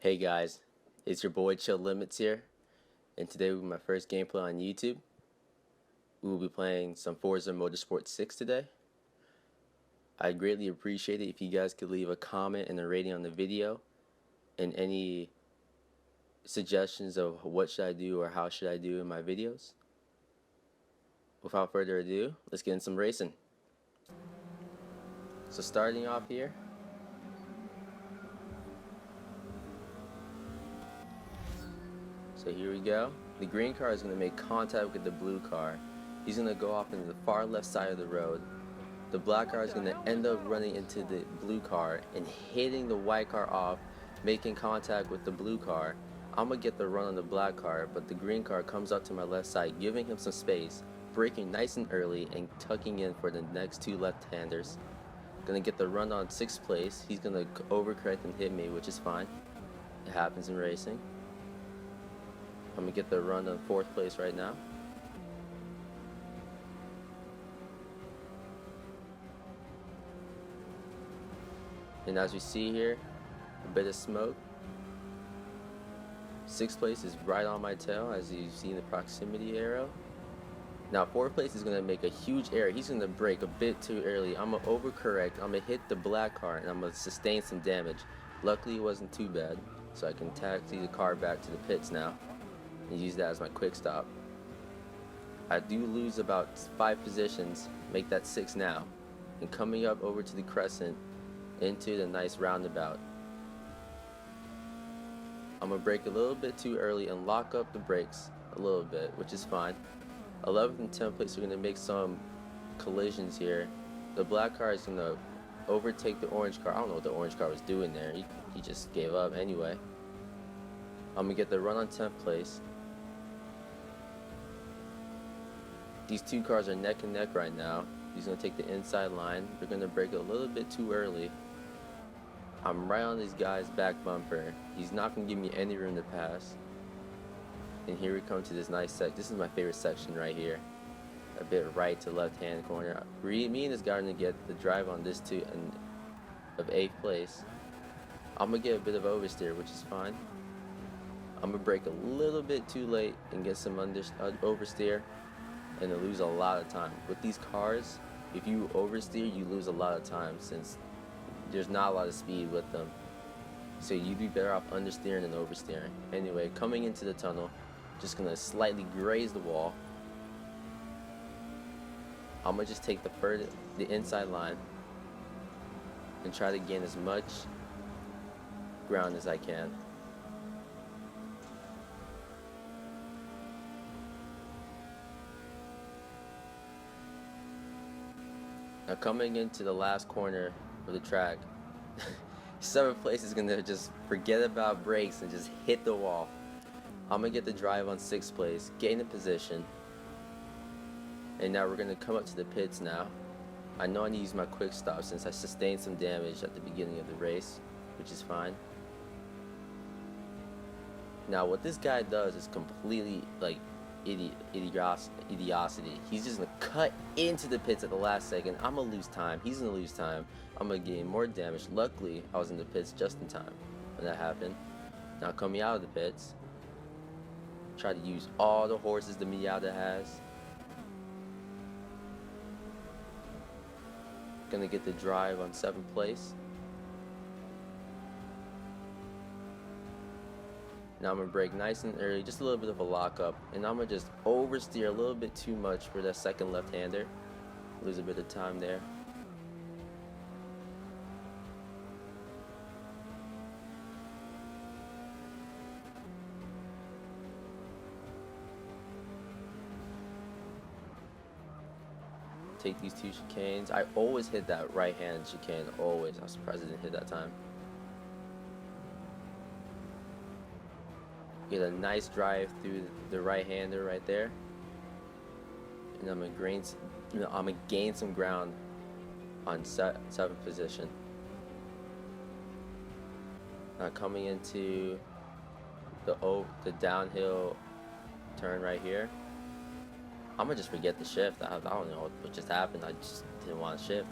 Hey guys, it's your boy Chill Limits here, and today with my first gameplay on YouTube, we will be playing some Forza Motorsport 6 today. I'd greatly appreciate it if you guys could leave a comment and a rating on the video, and any suggestions of what should I do or how should I do in my videos. Without further ado, let's get in some racing. So starting off here, so here we go. The green car is going to make contact with the blue car. He's going to go off into the far left side of the road. The black car is going to end up running into the blue car and hitting the white car off, making contact with the blue car. I'm going to get the run on the black car, but the green car comes up to my left side, giving him some space, braking nice and early and tucking in for the next two left-handers. Going to get the run on 6th place. He's going to overcorrect and hit me, which is fine. It happens in racing. I'm going to get the run on 4th place right now. And as we see here, a bit of smoke. 6th place is right on my tail, as you see in the proximity arrow. Now 4th place is going to make a huge error. He's going to brake a bit too early. I'm going to overcorrect. I'm going to hit the black car and I'm going to sustain some damage. Luckily it wasn't too bad, so I can taxi the car back to the pits now and use that as my quick stop. I do lose about 5 positions, make that 6 now, and coming up over to the crescent into the nice roundabout. I'm going to brake a little bit too early and lock up the brakes a little bit, which is fine. 11th and 10th place are going to make some collisions here. The black car is going to overtake the orange car. I don't know what the orange car was doing there. He just gave up anyway. I'm going to get the run on 10th place. These two cars are neck and neck right now. He's going to take the inside line. They're going to brake a little bit too early. I'm right on this guy's back bumper. He's not going to give me any room to pass. And here we come to this nice section. This is my favorite section right here. A bit right to left hand corner. Me and this guy are going to get the drive on this too, and of 8th place. I'm going to get a bit of oversteer, which is fine. I'm going to brake a little bit too late and get some oversteer, and to lose a lot of time. With these cars, if you oversteer, you lose a lot of time since there's not a lot of speed with them. So you'd be better off understeering than oversteering. Anyway, coming into the tunnel, just gonna slightly graze the wall. I'm gonna just take the inside line and try to gain as much ground as I can. Now coming into the last corner of the track, 7th place is going to just forget about brakes and just hit the wall. I'm going to get the drive on 6th place, gain a position, and now we're going to come up to the pits now. I know I need to use my quick stop since I sustained some damage at the beginning of the race, which is fine. Now what this guy does is completely like idiocy. He's just gonna cut into the pits at the last second. I'm gonna lose time. He's gonna lose time. I'm gonna gain more damage. Luckily, I was in the pits just in time when that happened. Now coming out of the pits, try to use all the horses the Miata has. Gonna get the drive on 7th place. Now I'm going to brake nice and early, just a little bit of a lockup, and I'm going to just oversteer a little bit too much for that second left-hander. Lose a bit of time there. Take these 2 chicanes. I always hit that right-hand chicane, always. I was surprised I didn't hit that time. Get a nice drive through the right-hander right there, and I'm gonna gain some ground on 7th position. Now coming into the downhill turn right here, I'm gonna just forget the shift. I don't know what just happened. I just didn't want to shift.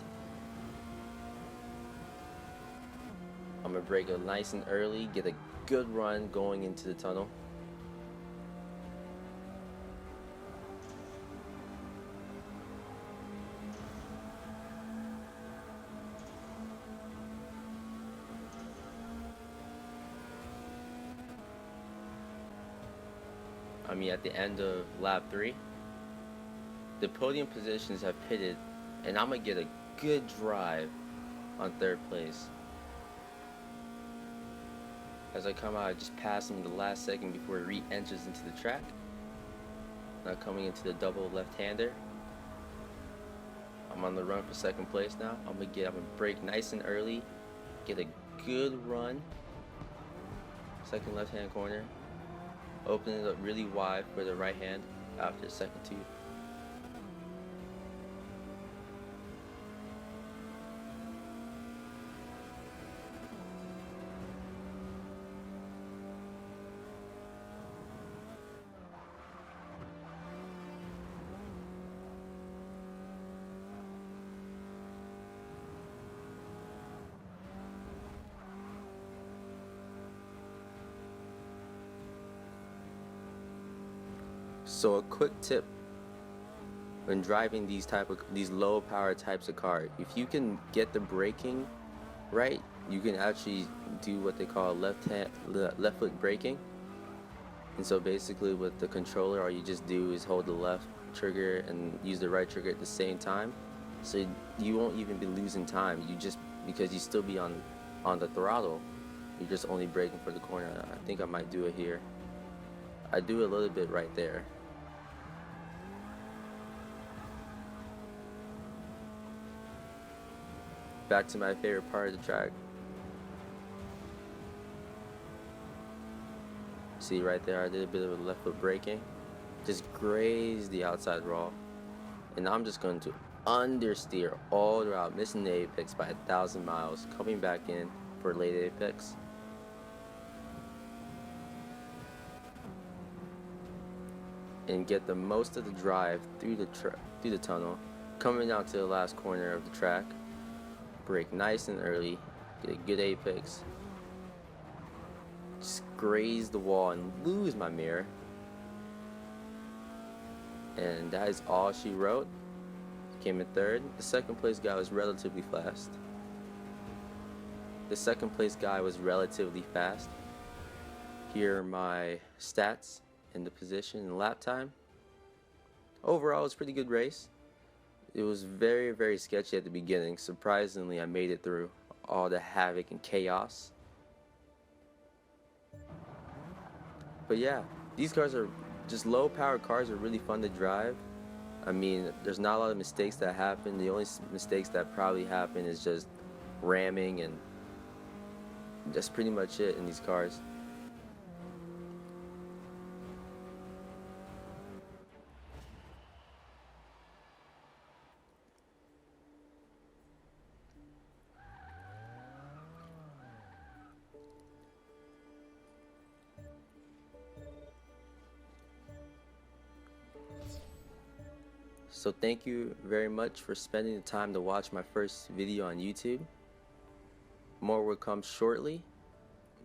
I'm I'm gonna brake it nice and early, get a good run going into the tunnel. I mean, at the end of lap 3, the podium positions have pitted, and I'm gonna get a good drive on 3rd place. As I come out, I just pass him the last second before he re-enters into the track. Now coming into the double left-hander. I'm on the run for 2nd place now. I'm gonna brake nice and early, get a good run. 2nd left-hand corner. Open it up really wide for the right hand after 2nd tube. So a quick tip when driving these low power types of car, if you can get the braking right, you can actually do what they call left foot braking. And so basically with the controller, all you just do is hold the left trigger and use the right trigger at the same time. So you won't even be losing time. Because you still be on the throttle, you're just only braking for the corner. I think I might do it here. I do a little bit right there. Back to my favorite part of the track. See right there, I did a bit of a left foot braking. Just grazed the outside raw. And I'm just going to understeer all the route, missing the apex by 1,000 miles, coming back in for late apex. And get the most of the drive through the tunnel, coming down to the last corner of the track. Brake nice and early, get a good apex, just graze the wall and lose my mirror. And that is all she wrote. Came in 3rd. The 2nd place guy was relatively fast. Here are my stats and the position and lap time. Overall, it was a pretty good race. It was very, very sketchy at the beginning. Surprisingly, I made it through all the havoc and chaos. But yeah, these cars are just low power cars, are really fun to drive. I mean, there's not a lot of mistakes that happen. The only mistakes that probably happen is just ramming, and that's pretty much it in these cars. So thank you very much for spending the time to watch my first video on YouTube. More will come shortly.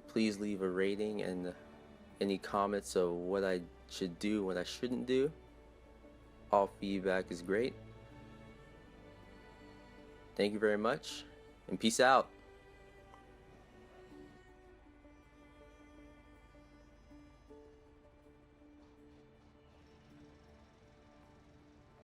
Please leave a rating and any comments of what I should do, what I shouldn't do. All feedback is great. Thank you very much, and peace out.